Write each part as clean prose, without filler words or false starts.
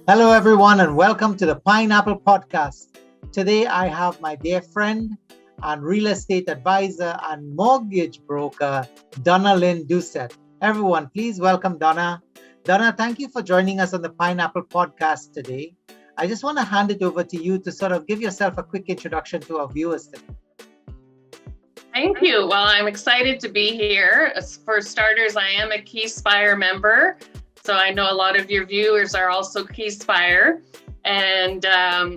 Hello, everyone, and welcome to the Pineapple Podcast. Today, I have my dear friend and real estate advisor and mortgage broker, Donna Lynn Doucette. Everyone, please welcome Donna. Donna, thank you for joining us on the Pineapple Podcast today. I just want to hand it over to you to sort of give yourself a quick introduction to our viewers today. Thank you. Well, I'm excited to be here. For starters, I am a KeySpire member. So I know a lot of your viewers are also KeySpire. And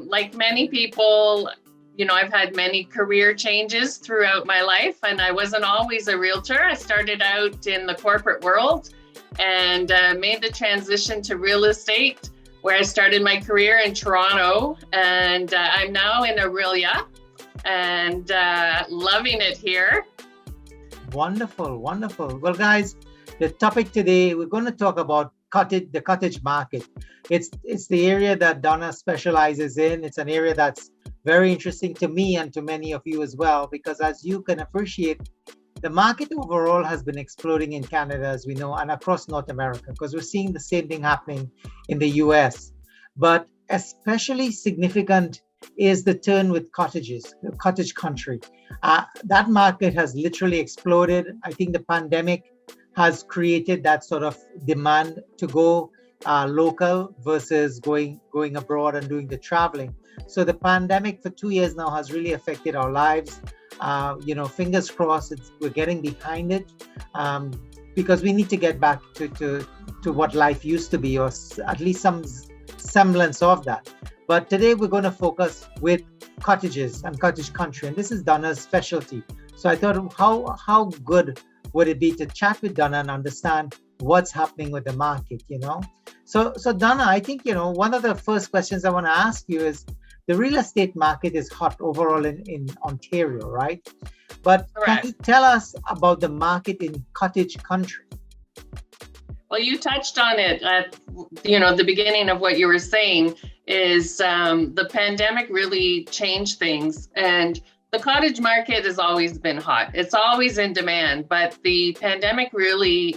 like many people, I've had many career changes throughout my life, and I wasn't always a realtor. I started out in the corporate world and made the transition to real estate, where I started my career in Toronto. And I'm now in Aurelia and loving it here. Wonderful, wonderful. Well, guys, the topic today, we're going to talk about the cottage market. It's the area that Donna specializes in. It's an area that's very interesting to me and to many of you as well, because as you can appreciate, the market overall has been exploding in Canada, as we know, and across North America, because we're seeing the same thing happening in the US. But especially significant is the turn with cottages, the cottage country. That market has literally exploded. I think the pandemic has created that sort of demand to go local versus going abroad and doing the traveling. So the pandemic for 2 years now has really affected our lives. Fingers crossed, we're getting behind it, because we need to get back to what life used to be, or at least some semblance of that. But today we're going to focus with cottages and cottage country, and this is Donna's specialty. So I thought, how good would it be to chat with Donna and understand what's happening with the market, So Donna, I think, one of the first questions I want to ask you is, the real estate market is hot overall in Ontario, right? But Correct. Can you tell us about the market in cottage country? Well, you touched on it at, the beginning of what you were saying is the pandemic really changed things. And the cottage market has always been hot. It's always in demand, but the pandemic really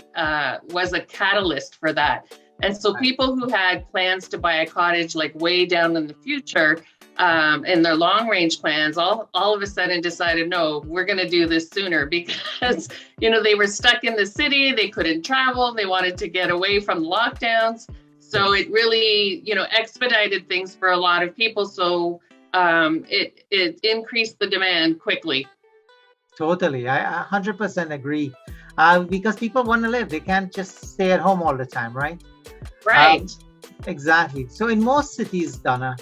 was a catalyst for that. And so people who had plans to buy a cottage like way down in the future, in their long range plans, all of a sudden decided, no, we're going to do this sooner, because, they were stuck in the city. They couldn't travel. They wanted to get away from lockdowns. So it really, expedited things for a lot of people. So it increased the demand quickly. Totally. I 100% agree. Because people want to live. They can't just stay at home all the time, right? Right. Exactly. So in most cities, Donna,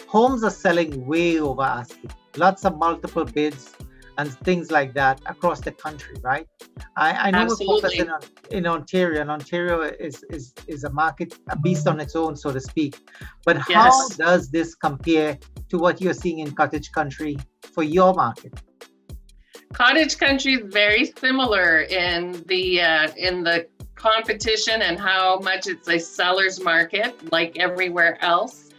homes are selling way over asking. Lots of multiple bids and things like that across the country, right? I know Absolutely. we're focusing in Ontario, and Ontario is a market, a beast on its own, so to speak. But how Yes. does this compare to what you're seeing in cottage country for your market? Cottage country is very similar in the competition and how much it's a seller's market, like everywhere else.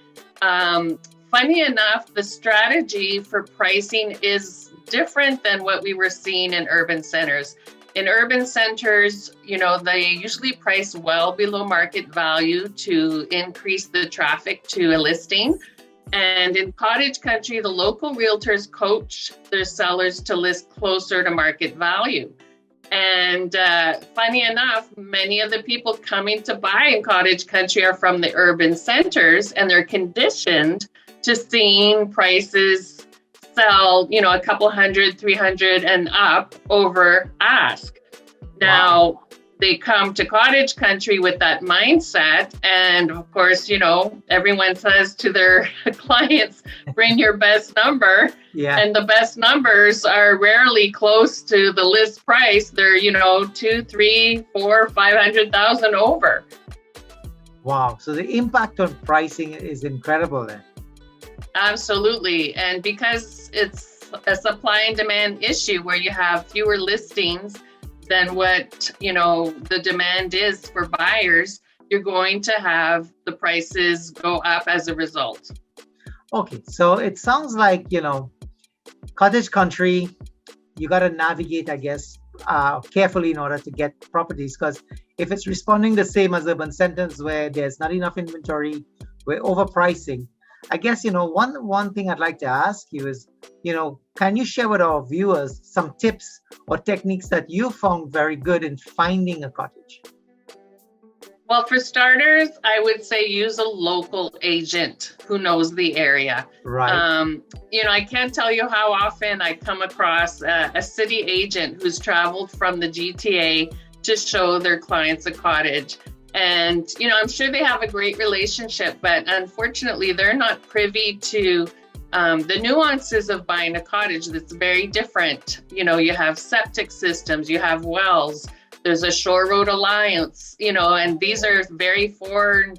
Funny enough, the strategy for pricing is different than what we were seeing in urban centers. In urban centers, they usually price well below market value to increase the traffic to a listing. And in cottage country, the local realtors coach their sellers to list closer to market value. And funny enough, many of the people coming to buy in cottage country are from the urban centers, and they're conditioned to seeing prices sell, a couple hundred, 300 and up over ask. Now, they come to cottage country with that mindset. And of course, everyone says to their clients, bring your best number. Yeah. And the best numbers are rarely close to the list price. They're, 2, 3, 4, 500,000 over. Wow. So the impact on pricing is incredible then. Absolutely. And because it's a supply and demand issue where you have fewer listings than what, the demand is for buyers, you're going to have the prices go up as a result. Okay. So it sounds like, cottage country, you got to navigate, I guess, carefully in order to get properties, because if it's responding the same as urban centers where there's not enough inventory, we're overpricing. I guess, one thing I'd like to ask you is, can you share with our viewers some tips or techniques that you found very good in finding a cottage? Well, for starters, I would say use a local agent who knows the area. Right. I can't tell you how often I come across a city agent who's traveled from the GTA to show their clients a cottage. And, I'm sure they have a great relationship, but unfortunately, they're not privy to the nuances of buying a cottage that's very different. You have septic systems, you have wells, there's a shore road alliance, and these are very foreign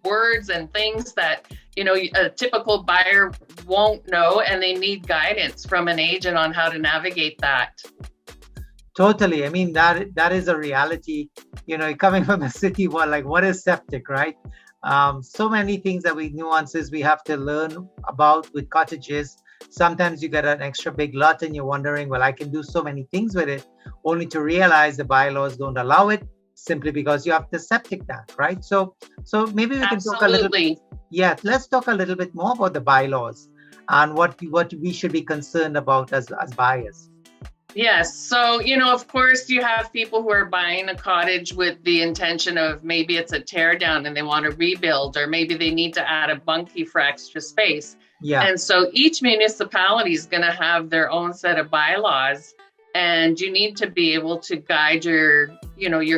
words and things that, a typical buyer won't know, and they need guidance from an agent on how to navigate that. Totally. I mean, that is a reality. Coming from a city, what is septic, right? So many things nuances we have to learn about with cottages. Sometimes you get an extra big lot and you're wondering, well, I can do so many things with it, only to realize the bylaws don't allow it simply because you have the septic tank, right? So maybe we can talk a little bit. Yeah, let's talk a little bit more about the bylaws and what we should be concerned about as buyers. Yes. So, of course, you have people who are buying a cottage with the intention of maybe it's a tear down and they want to rebuild, or maybe they need to add a bunkie for extra space. Yeah. And so each municipality is going to have their own set of bylaws, and you need to be able to guide your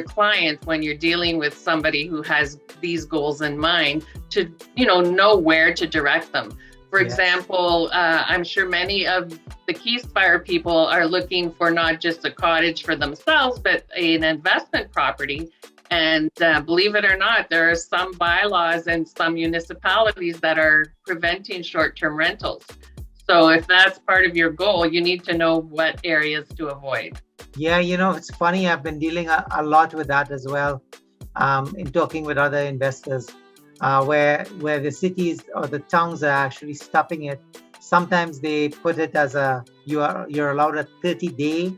client when you're dealing with somebody who has these goals in mind to, know where to direct them. For example, I'm sure many of the Keyspire people are looking for not just a cottage for themselves, but an investment property. And believe it or not, there are some bylaws in some municipalities that are preventing short-term rentals. So if that's part of your goal, you need to know what areas to avoid. Yeah, it's funny. I've been dealing a lot with that as well, in talking with other investors. Where the cities or the towns are actually stopping it. Sometimes they put it as you're allowed a 30-day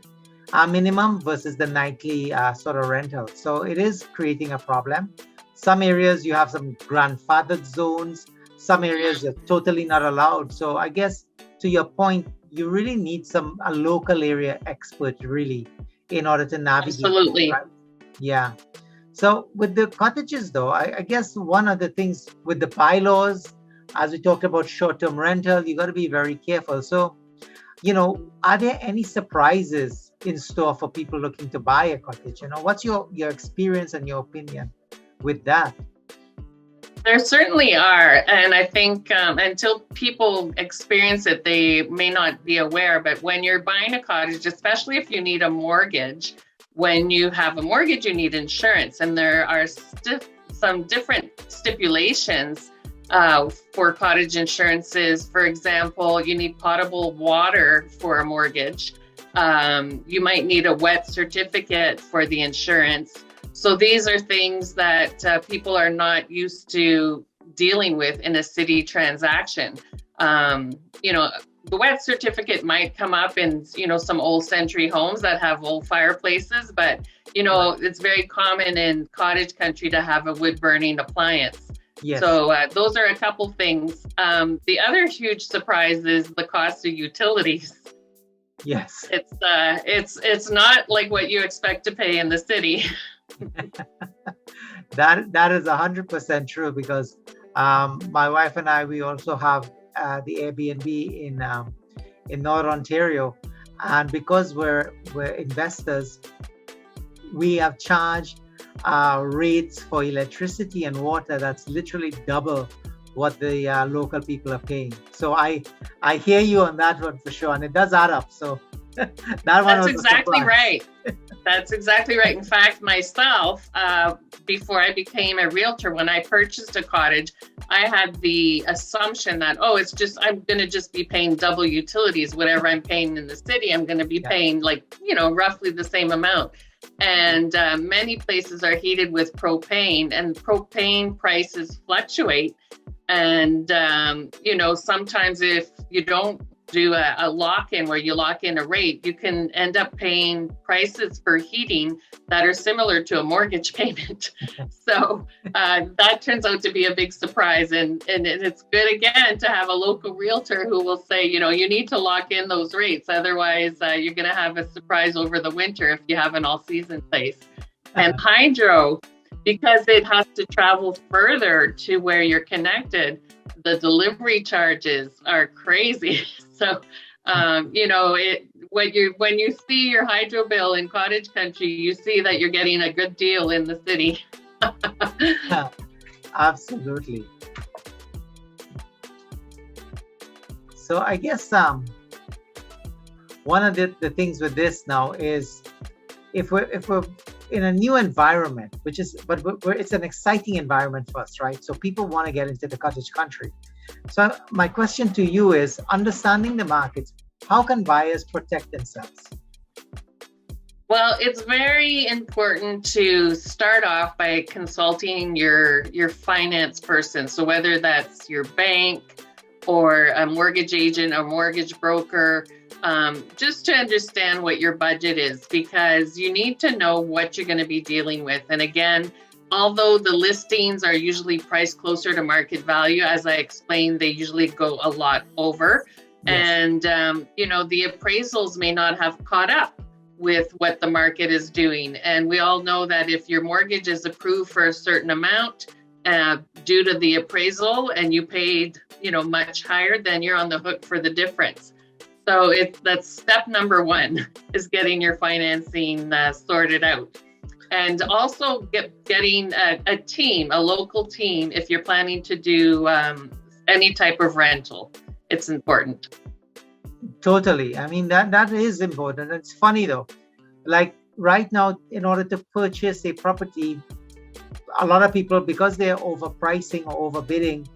minimum versus the nightly sort of rental. So it is creating a problem. Some areas you have some grandfathered zones. Some areas you're totally not allowed. So I guess to your point, you really need a local area expert really in order to navigate. Absolutely. Right? Yeah. So with the cottages, though, I guess one of the things with the bylaws, as we talked about short-term rental, you got to be very careful. So, are there any surprises in store for people looking to buy a cottage? What's your experience and your opinion with that? There certainly are. And I think until people experience it, they may not be aware. But when you're buying a cottage, especially if you need a mortgage, when you have a mortgage, you need insurance, and there are some different stipulations for cottage insurances. For example, you need potable water for a mortgage. You might need a wet certificate for the insurance. So these are things that people are not used to dealing with in a city transaction. The wet certificate might come up in, some old century homes that have old fireplaces, but, it's very common in cottage country to have a wood burning appliance. Yes. So those are a couple things. The other huge surprise is the cost of utilities. Yes. It's not like what you expect to pay in the city. That is 100% true, because my wife and I, we also have the Airbnb in North Ontario, and because we're investors, we have charged rates for electricity and water that's literally double what the local people are paying. So I hear you on that one for sure, and it does add up. So that's exactly right. That's exactly right. In fact, myself, before I became a realtor, when I purchased a cottage, I had the assumption that, I'm going to just be paying double utilities. Whatever I'm paying in the city, I'm going to be paying roughly the same amount. And many places are heated with propane, and propane prices fluctuate. And, sometimes if you don't do a lock-in where you lock in a rate, you can end up paying prices for heating that are similar to a mortgage payment. So that turns out to be a big surprise. And it's good, again, to have a local realtor who will say, you need to lock in those rates. Otherwise, you're going to have a surprise over the winter if you have an all-season place. And hydro, because it has to travel further to where you're connected, the delivery charges are crazy. So, when you see your hydro bill in cottage country, you see that you're getting a good deal in the city. Absolutely. So I guess one of the things with this now is if we're in a new environment, it's an exciting environment for us, right? So people want to get into the cottage country. So my question to you is, understanding the markets, how can buyers protect themselves? Well, it's very important to start off by consulting your finance person. So whether that's your bank or a mortgage agent or mortgage broker, just to understand what your budget is, because you need to know what you're going to be dealing with. And again, although the listings are usually priced closer to market value, as I explained, they usually go a lot over. Yes. And, the appraisals may not have caught up with what the market is doing. And we all know that if your mortgage is approved for a certain amount due to the appraisal and you paid, much higher, then you're on the hook for the difference. So that's step number one, is getting your financing sorted out. And also getting a team, a local team, if you're planning to do any type of rental. It's important. Totally. I mean, that is important. It's funny though, like right now, in order to purchase a property, a lot of people, because they're overpricing or overbidding,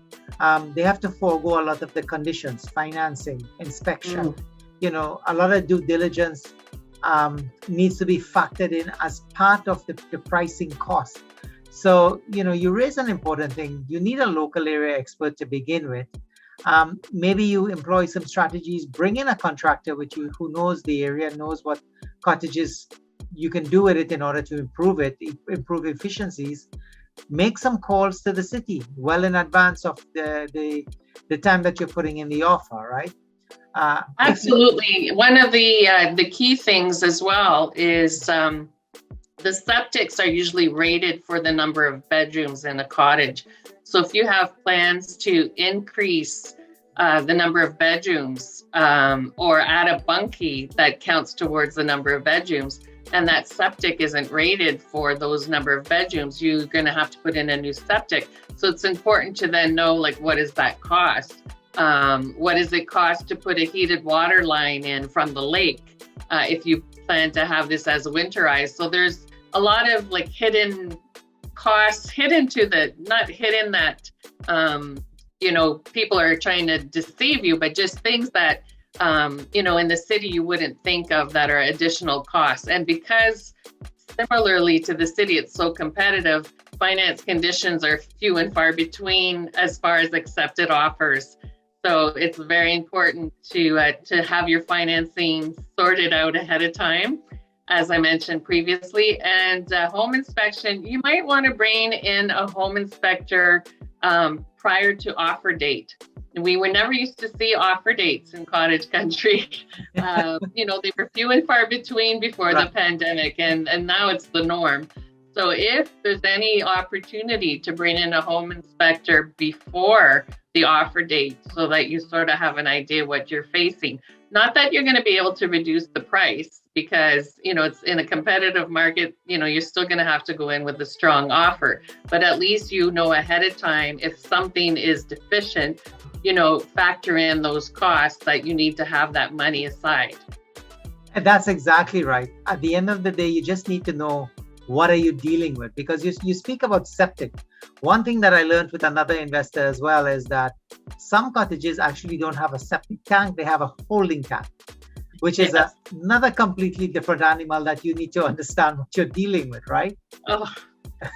they have to forego a lot of the conditions, financing, inspection. A lot of due diligence needs to be factored in as part of the pricing cost. So, you raise an important thing. You need a local area expert to begin with. Maybe you employ some strategies, bring in a contractor who knows the area, knows what cottages you can do with it in order to improve efficiencies. Make some calls to the city well in advance of the time that you're putting in the offer, right? Absolutely. One of the key things as well is the septics are usually rated for the number of bedrooms in a cottage. So if you have plans to increase the number of bedrooms or add a bunkie that counts towards the number of bedrooms, and that septic isn't rated for those number of bedrooms, you're going to have to put in a new septic. So it's important to then know, what does that cost? What does it cost to put a heated water line in from the lake if you plan to have this as winterized? So there's a lot of hidden costs, not hidden that, people are trying to deceive you, but just things that, in the city you wouldn't think of that are additional costs. And because similarly to the city, it's so competitive, finance conditions are few and far between as far as accepted offers. So it's very important to have your financing sorted out ahead of time, as I mentioned previously. And home inspection, you might want to bring in a home inspector prior to offer date. We were never used to see offer dates in cottage country. They were few and far between before the pandemic, and now it's the norm. So if there's any opportunity to bring in a home inspector before the offer date so that you sort of have an idea what you're facing, not that you're going to be able to reduce the price because, it's in a competitive market, you're still going to have to go in with a strong offer, but at least ahead of time if something is deficient, factor in those costs that you need to have that money aside. And that's exactly right. At the end of the day, you just need to know what are you dealing with, because you speak about septic. One thing that I learned with another investor as well is that some cottages actually don't have a septic tank, they have a holding tank, which is another completely different animal that you need to understand what you're dealing with, right? Oh,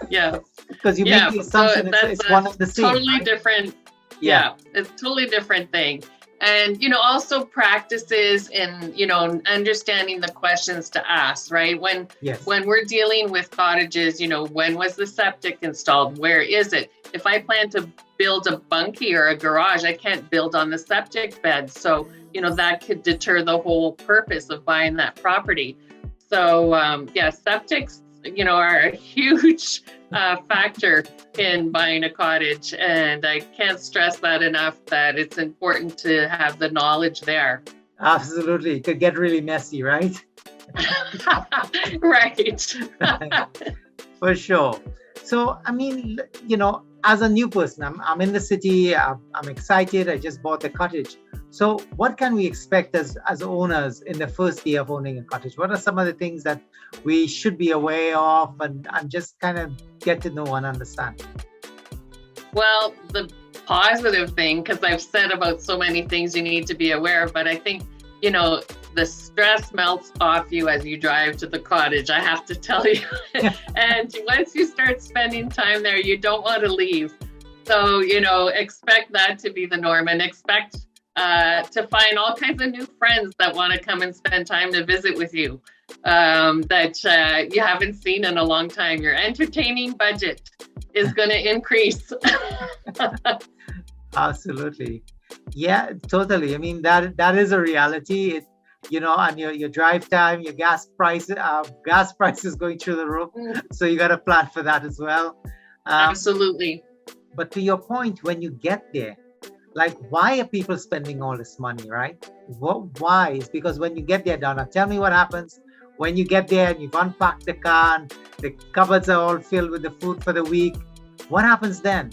yeah. Because you make the assumption it's one of the same. Totally different. Yeah, it's a totally different thing. And, also practices in, understanding the questions to ask, right? When we're dealing with cottages, when was the septic installed? Where is it? If I plan to build a bunkie or a garage, I can't build on the septic bed. So, that could deter the whole purpose of buying that property. So, septics, are a huge factor in buying a cottage. And I can't stress that enough, that it's important to have the knowledge there. Absolutely. It could get really messy, right? Right. For sure. So, as a new person, I'm in the city, I'm excited, I just bought a cottage. So what can we expect as owners in the first year of owning a cottage? What are some of the things that we should be aware of and just kind of get to know and understand? Well, the positive thing, because I've said about so many things you need to be aware of, but I think, the stress melts off you as you drive to the cottage, I have to tell you. And once you start spending time there, you don't want to leave. So, expect that to be the norm, and expect to find all kinds of new friends that want to come and spend time to visit with you that you haven't seen in a long time. Your entertaining budget is going to increase. Absolutely. Yeah, totally. I mean, that is a reality. And your drive time, your gas prices going through the roof. So you got to plan for that as well. Absolutely. But to your point, when you get there, like, why are people spending all this money, right? Why? It's because when you get there, Donna, tell me what happens when you get there and you've unpacked the car and the cupboards are all filled with the food for the week. What happens then?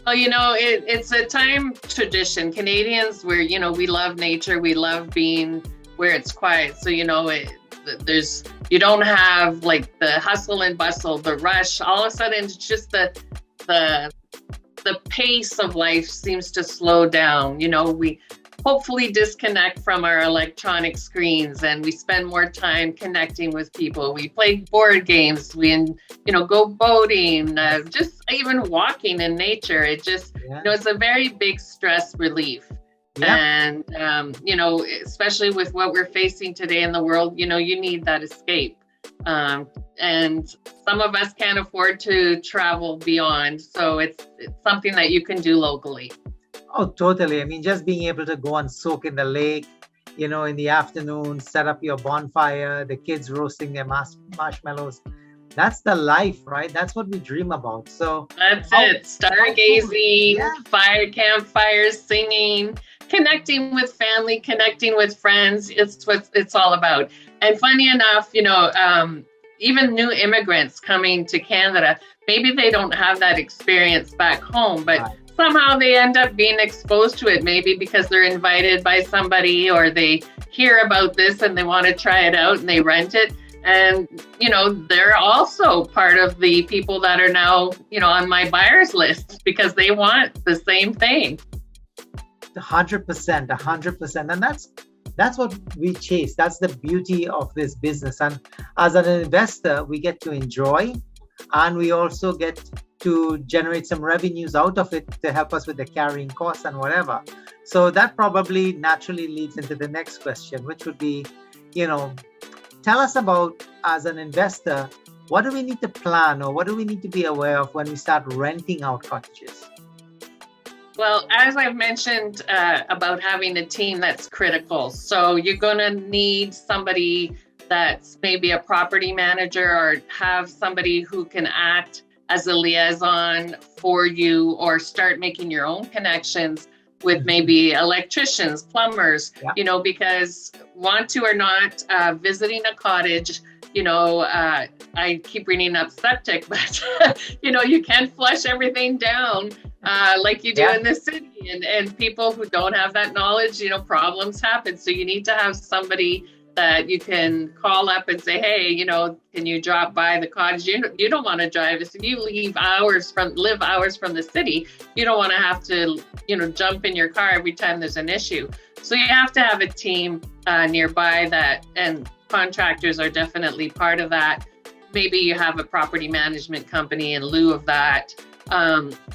Well, it's a time tradition. Canadians, we love nature. We love being where it's quiet. So, you don't have like the hustle and bustle, the rush. All of a sudden, it's just the pace of life seems to slow down. We hopefully disconnect from our electronic screens and we spend more time connecting with people. We play board games, we go boating, just even walking in nature. It just, it's a very big stress relief. Yeah. And, especially with what we're facing today in the world, you need that escape. And some of us can't afford to travel beyond. So it's something that you can do locally. Oh, totally. I mean, just being able to go and soak in the lake, in the afternoon, set up your bonfire, the kids roasting their marshmallows. That's the life, right? That's what we dream about. So that's it. Stargazing, campfires, singing, connecting with family, connecting with friends. It's what it's all about. And funny enough, even new immigrants coming to Canada, maybe they don't have that experience back home, but somehow they end up being exposed to it, maybe because they're invited by somebody or they hear about this and they want to try it out and they rent it. And, they're also part of the people that are now, on my buyer's list because they want the same thing. 100%. And that's what we chase. That's the beauty of this business. And as an investor, we get to enjoy, and we also get to generate some revenues out of it to help us with the carrying costs and whatever. So that probably naturally leads into the next question, which would be, tell us about, as an investor, what do we need to plan or what do we need to be aware of when we start renting out cottages? Well, as I've mentioned about having a team, that's critical. So you're going to need somebody that's maybe a property manager or have somebody who can act as a liaison for you, or start making your own connections with maybe electricians, plumbers, because want to or not, visiting a cottage, I keep bringing up septic, but, you can't flush everything down like you do in the city. And people who don't have that knowledge, problems happen. So you need to have somebody that you can call up and say, hey, can you drop by the cottage? You don't want to drive. If you live hours from the city, you don't want to have to, jump in your car every time there's an issue. So you have to have a team nearby that, and contractors are definitely part of that. Maybe you have a property management company in lieu of that.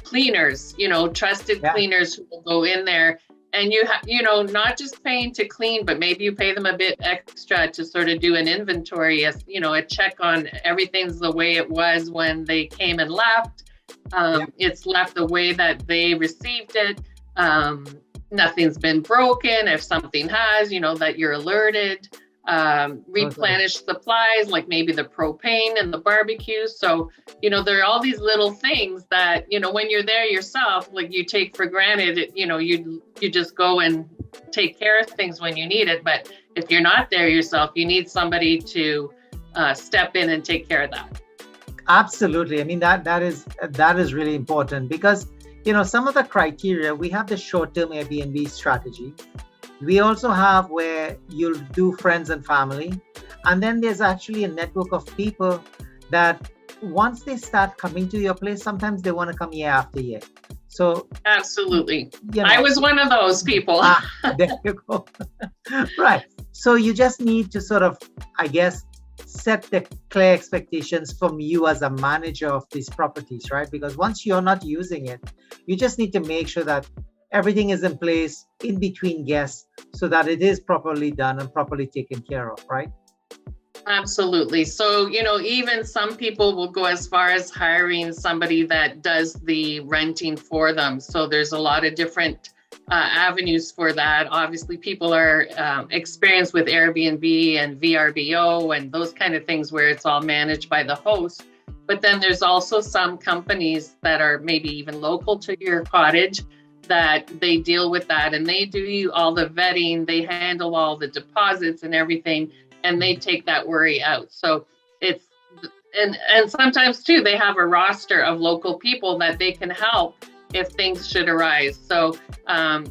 Cleaners, trusted cleaners who will go in there And not just paying to clean, but maybe you pay them a bit extra to sort of do an inventory, as a check on everything's the way it was when they came and left. It's left the way that they received it. Nothing's been broken. If something has, that you're alerted. Replenish supplies, like maybe the propane and the barbecue. So, there are all these little things that, when you're there yourself, like you take for granted, you just go and take care of things when you need it. But if you're not there yourself, you need somebody to step in and take care of that. Absolutely. I mean, that is really important because, some of the criteria, we have the short-term Airbnb strategy. We also have where you'll do friends and family. And then there's actually a network of people that once they start coming to your place, sometimes they want to come year after year. So absolutely. I was one of those people. There you go. Right. So you just need to sort of, I guess, set the clear expectations from you as a manager of these properties, right? Because once you're not using it, you just need to make sure that everything is in place in between guests so that it is properly done and properly taken care of, right? Absolutely. So, even some people will go as far as hiring somebody that does the renting for them. So there's a lot of different avenues for that. Obviously, people are experienced with Airbnb and VRBO and those kind of things where it's all managed by the host. But then there's also some companies that are maybe even local to your cottage that they deal with that, and they do all the vetting, they handle all the deposits and everything, and they take that worry out. So it's, and sometimes too, they have a roster of local people that they can help if things should arise. So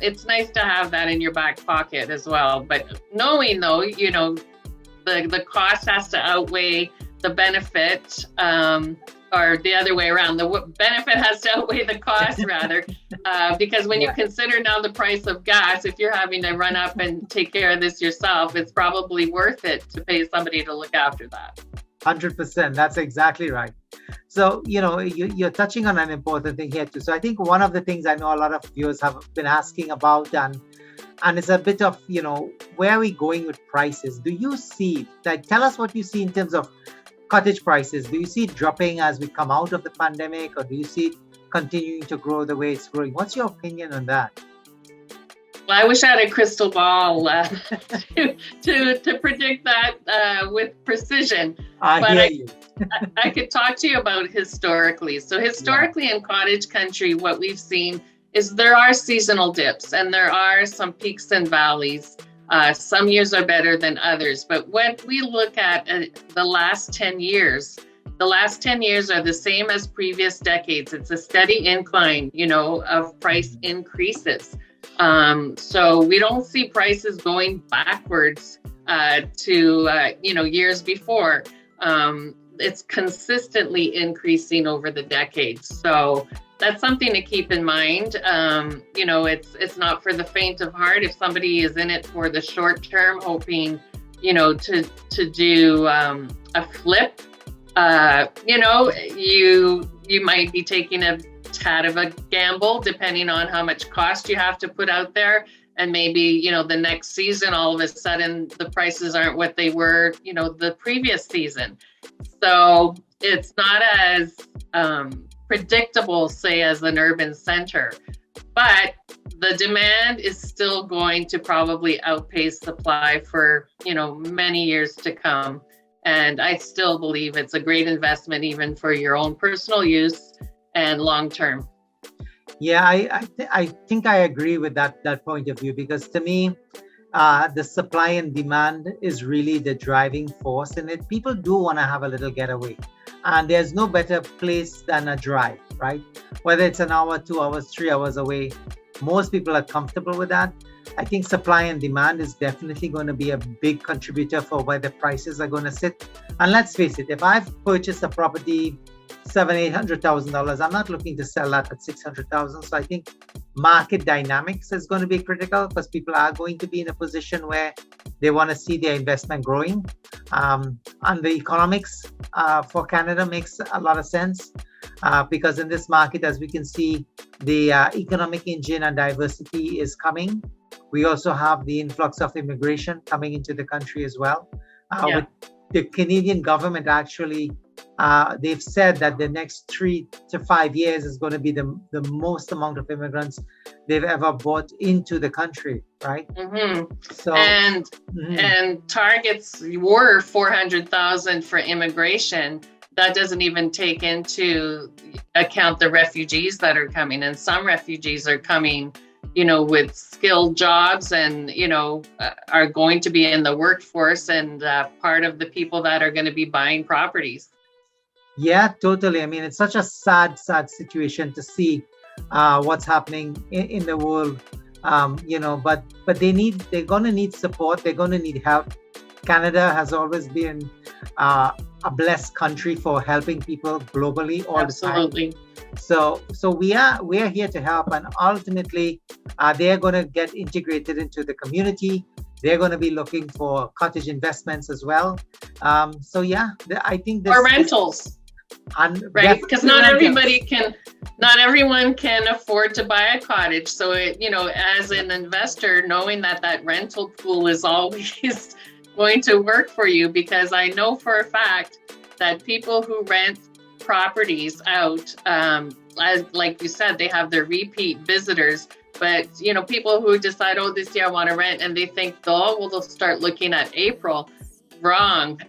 it's nice to have that in your back pocket as well. But knowing though, the cost has to outweigh the benefit, or the other way around, the benefit has to outweigh the cost rather, because when you consider now the price of gas, if you're having to run up and take care of this yourself, it's probably worth it to pay somebody to look after that. 100%. That's exactly right. So, you're touching on an important thing here too. So I think one of the things I know a lot of viewers have been asking about, and it's a bit of, where are we going with prices? Do you see, tell us what you see in terms of cottage prices. Do you see it dropping as we come out of the pandemic, or do you see it continuing to grow the way it's growing? What's your opinion on that? Well, I wish I had a crystal ball to predict that with precision. I could talk to you about historically. So historically in cottage country, what we've seen is there are seasonal dips and there are some peaks and valleys. Some years are better than others. But when we look at the last 10 years, the last 10 years are the same as previous decades. It's a steady incline, of price increases. So we don't see prices going backwards to years before. It's consistently increasing over the decades. So that's something to keep in mind. It's not for the faint of heart. If somebody is in it for the short term, hoping, to do a flip, you might be taking a tad of a gamble depending on how much cost you have to put out there. And maybe, the next season, all of a sudden, the prices aren't what they were, the previous season. So it's not as predictable, say, as an urban center. But the demand is still going to probably outpace supply for, many years to come. And I still believe it's a great investment, even for your own personal use and long term. Yeah, I think I agree with that point of view, because to me, the supply and demand is really the driving force in it. People do want to have a little getaway, and there's no better place than a drive, right? Whether it's an hour, 2 hours, 3 hours away, most people are comfortable with that. I think supply and demand is definitely going to be a big contributor for where the prices are going to sit. And let's face it, if I've purchased a property $700,000-800,000, I'm not looking to sell that at $600,000. So I think market dynamics is going to be critical, because people are going to be in a position where they want to see their investment growing. And the economics for Canada makes a lot of sense. because in this market, as we can see, the economic engine and diversity is coming. We also have the influx of immigration coming into the country as well. With the Canadian government actually, they've said that the next 3 to 5 years is going to be the most amount of immigrants they've ever brought into the country, right? So and targets were 400,000 for immigration. That doesn't even take into account the refugees that are coming, and some refugees are coming, with skilled jobs and, are going to be in the workforce and part of the people that are going to be buying properties. Yeah, totally. I mean, it's such a sad situation to see what's happening in the world, but they're going to need support. They're going to need help. Canada has always been a blessed country for helping people globally all the time. So we are here to help, and ultimately they're going to get integrated into the community. They're going to be looking for cottage investments as well. I think or rentals, right? Because not everyone can afford to buy a cottage. So as an investor, knowing that rental pool is always going to work for you, because I know for a fact that people who rent properties out, like you said, they have their repeat visitors, but people who decide, this year I want to rent, and they think they'll start looking at April. Wrong.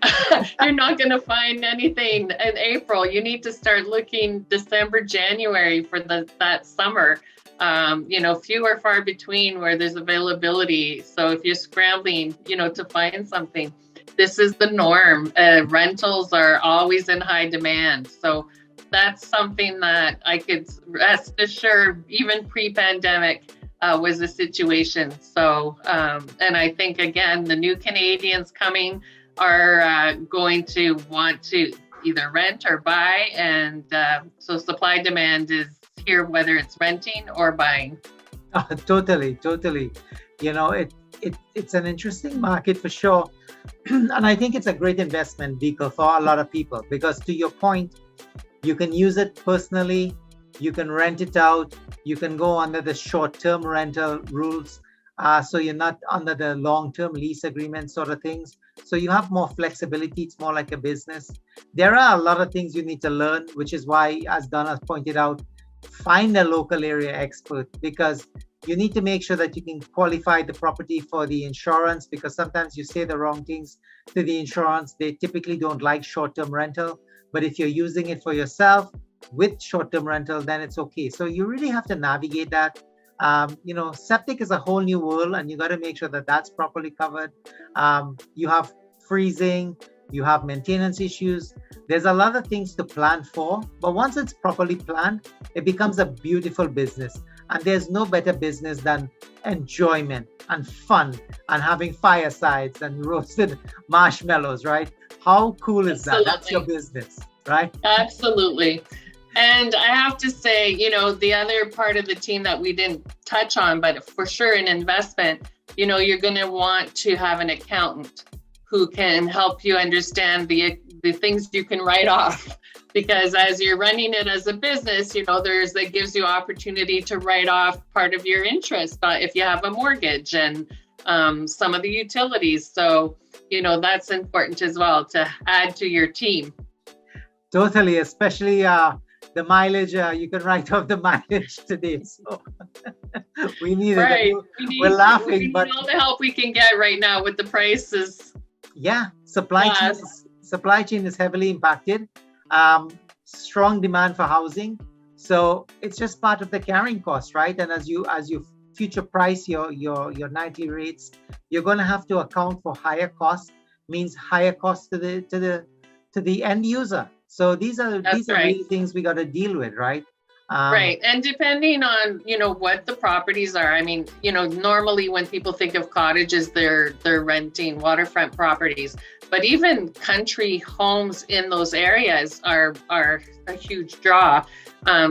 You're not going to find anything in April. You need to start looking December, January for that summer. Few are far between where there's availability. So if you're scrambling, to find something, this is the norm. Rentals are always in high demand. So that's something that I could rest assured, even pre-pandemic, was the situation. So, and I think, again, the new Canadians coming are going to want to either rent or buy. And so supply demand is here, whether it's renting or buying. Totally. It's an interesting market for sure. And I think it's a great investment vehicle for a lot of people, because to your point, you can use it personally, you can rent it out, you can go under the short-term rental rules, so you're not under the long-term lease agreement sort of things. So you have more flexibility. It's more like a business. There are a lot of things you need to learn, which is why, as Donna pointed out, find a local area expert, because you need to make sure that you can qualify the property for the insurance, because sometimes you say the wrong things to the insurance. They typically don't like short-term rental, but if you're using it for yourself with short-term rental, then it's okay. So you really have to navigate that. Septic is a whole new world, and you got to make sure that that's properly covered. You have freezing, you have maintenance issues. There's a lot of things to plan for, but once it's properly planned, it becomes a beautiful business. And there's no better business than enjoyment and fun and having firesides and roasted marshmallows, right? How cool is that? That's your business, right? Absolutely. And I have to say, the other part of the team that we didn't touch on, but for sure in investment, you're going to want to have an accountant who can help you understand the things you can write off. Because as you're running it as a business, that gives you opportunity to write off part of your interest if you have a mortgage and some of the utilities. So, that's important as well to add to your team. Totally, especially the mileage. You can write off the mileage today. So we need it. We're laughing, but all the help we can get right now with the prices. Yeah, supply chain is heavily impacted. Strong demand for housing, so it's just part of the carrying cost, right? And as you future price your nightly rates, you're going to have to account for higher costs. Means higher costs to the end user. So these are really things we got to deal with, right? Right. And depending on, what the properties are, I mean, normally when people think of cottages, they're renting waterfront properties, but even country homes in those areas are a huge draw.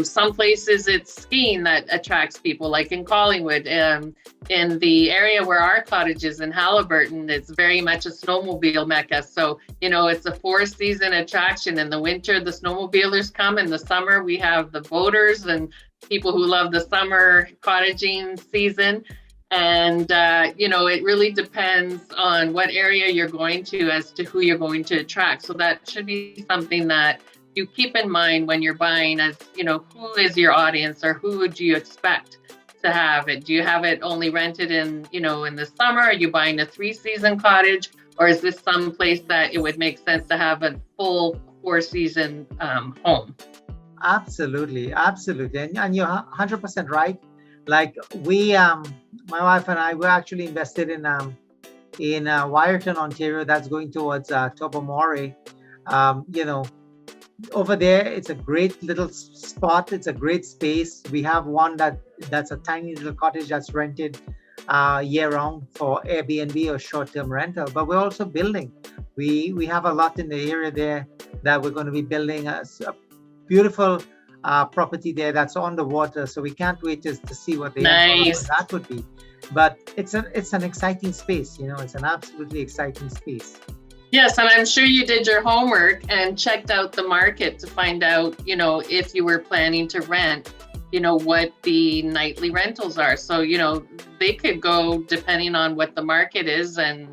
Some places it's skiing that attracts people, like in Collingwood. In the area where our cottage is in Halliburton, it's very much a snowmobile mecca. So, it's a 4-season attraction. In the winter, the snowmobilers come. In the summer, we have the boaters and people who love the summer cottaging season. And, it really depends on what area you're going to as to who you're going to attract. So that should be something that you keep in mind when you're buying, as, who is your audience, or who would you expect to have it? Do you have it only rented in the summer? Are you buying a 3-season cottage? Or is this some place that it would make sense to have a full 4-season home? Absolutely. And you're 100% right. Like we, my wife and I, were actually invested in Wyerton, Ontario. That's going towards Tobermory. Over there, it's a great little spot. It's a great space. We have one that's a tiny little cottage that's rented year-round for Airbnb or short-term rental. But we're also building. We have a lot in the area there that we're going to be building a beautiful property there that's on the water. So we can't wait to see what the that would be. But it's an exciting space. It's an absolutely exciting space. Yes, and I'm sure you did your homework and checked out the market to find out, if you were planning to rent, what the nightly rentals are. So, they could go, depending on what the market is and,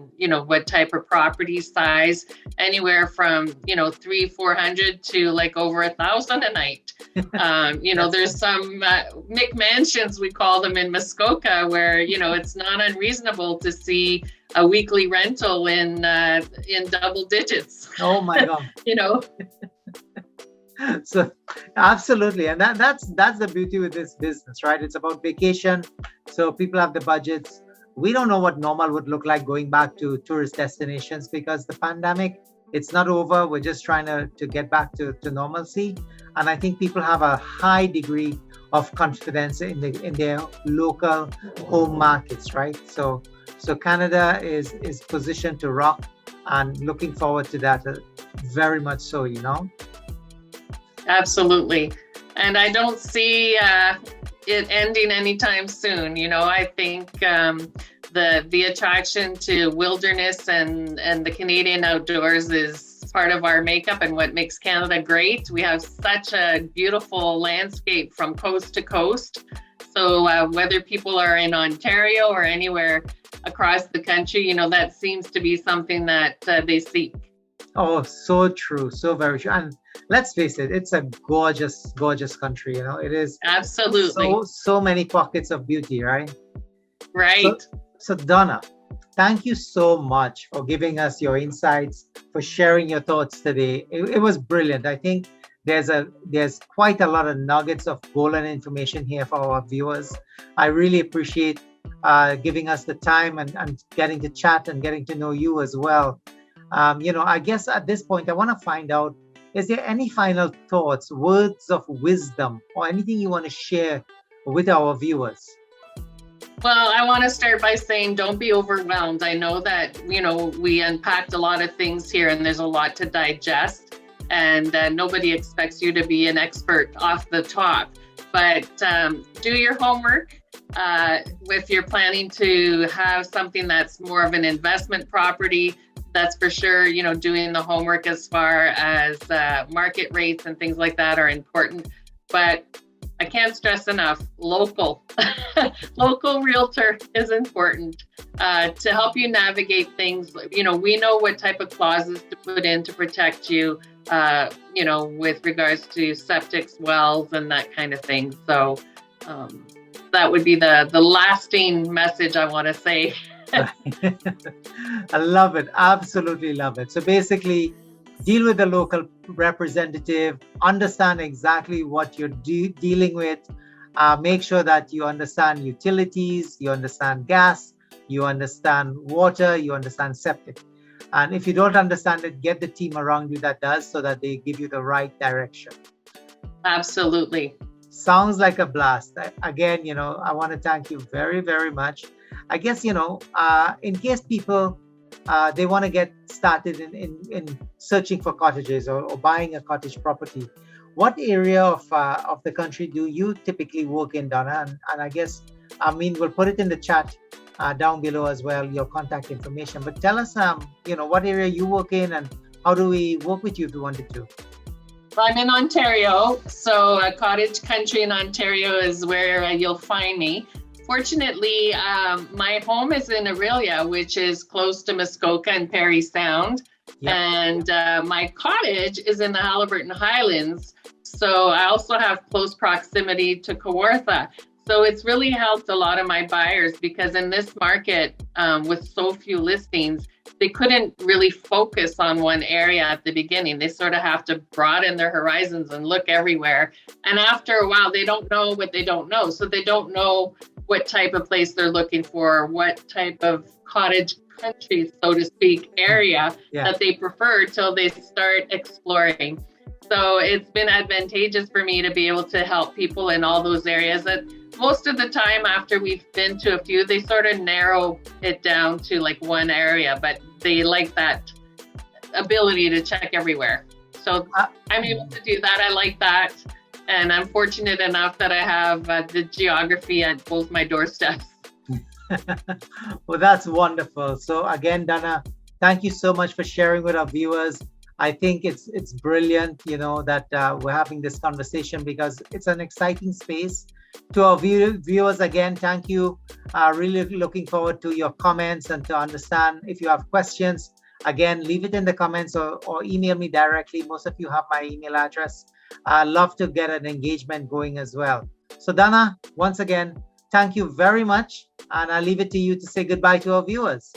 what type of property size, anywhere from, 300-400 to like over 1,000 a night. There's some McMansions, we call them, in Muskoka, where, it's not unreasonable to see a weekly rental in double digits. Oh my God. So absolutely. And that's the beauty with this business, right? It's about vacation. So people have the budgets. We don't know what normal would look like going back to tourist destinations, because the pandemic, it's not over. We're just trying to get back to normalcy. And I think people have a high degree of confidence in their local home markets, right? So Canada is positioned to rock, and looking forward to that very much so, Absolutely. And I don't see it ending anytime soon. I think the attraction to wilderness and the Canadian outdoors is part of our makeup and what makes Canada great. We have such a beautiful landscape from coast to coast. So whether people are in Ontario or anywhere across the country, that seems to be something that they seek. Oh, so true. So very true. And let's face it, it's a gorgeous, gorgeous country. It is. Absolutely. So many pockets of beauty, right? Right. So Donna, thank you so much for giving us your insights, for sharing your thoughts today. It was brilliant. I think there's quite a lot of nuggets of golden information here for our viewers. I really appreciate giving us the time and getting to chat and getting to know you as well. I guess at this point, I want to find out, is there any final thoughts, words of wisdom, or anything you want to share with our viewers? Well, I want to start by saying, don't be overwhelmed. I know that, we unpacked a lot of things here and there's a lot to digest, and nobody expects you to be an expert off the top, but do your homework. If you're planning to have something that's more of an investment property, that's for sure, doing the homework as far as market rates and things like that are important. But I can't stress enough, local realtor is important to help you navigate things. We know what type of clauses to put in to protect you, with regards to septics, wells, and that kind of thing. So that would be the lasting message I want to say. I love it. Absolutely love it. So basically, deal with the local representative, understand exactly what you're dealing with, make sure that you understand utilities, you understand gas, you understand water, you understand septic. And if you don't understand it, get the team around you that does, so that they give you the right direction. Absolutely. Sounds like a blast. Again, I want to thank you very, very much. I guess, in case people, they want to get started in searching for cottages or buying a cottage property, What area of the country do you typically work in, Donna? And I guess, I mean, we'll put it in the chat down below as well, your contact information. But tell us, what area you work in, and how do we work with you if we wanted to? I'm in Ontario, so cottage country in Ontario is where you'll find me. Fortunately, my home is in Aurelia, which is close to Muskoka and Parry Sound. Yep. And my cottage is in the Haliburton Highlands. So I also have close proximity to Kawartha. So it's really helped a lot of my buyers, because in this market, with so few listings, they couldn't really focus on one area at the beginning. They sort of have to broaden their horizons and look everywhere. And after a while, they don't know what they don't know. So they don't know what type of place they're looking for, what type of cottage country, so to speak, area that they prefer till they start exploring. So it's been advantageous for me to be able to help people in all those areas that most of the time after we've been to a few, they sort of narrow it down to like one area, but they like that ability to check everywhere. So I'm able to do that. I like that. And I'm fortunate enough that I have the geography at both my doorsteps. Well, that's wonderful. So again, Donna, thank you so much for sharing with our viewers. I think it's brilliant, that we're having this conversation, because it's an exciting space. To our viewers, again, thank you. Really looking forward to your comments and to understand. If you have questions, again, leave it in the comments or email me directly. Most of you have my email address. I love to get an engagement going as well. So Donna, once again, thank you very much. And I'll leave it to you to say goodbye to our viewers.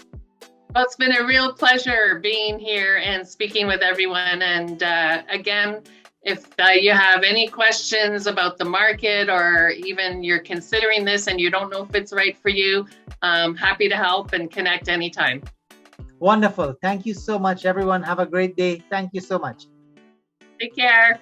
Well, it's been a real pleasure being here and speaking with everyone. And again, if you have any questions about the market, or even you're considering this and you don't know if it's right for you, I'm happy to help and connect anytime. Wonderful. Thank you so much, everyone. Have a great day. Thank you so much. Take care.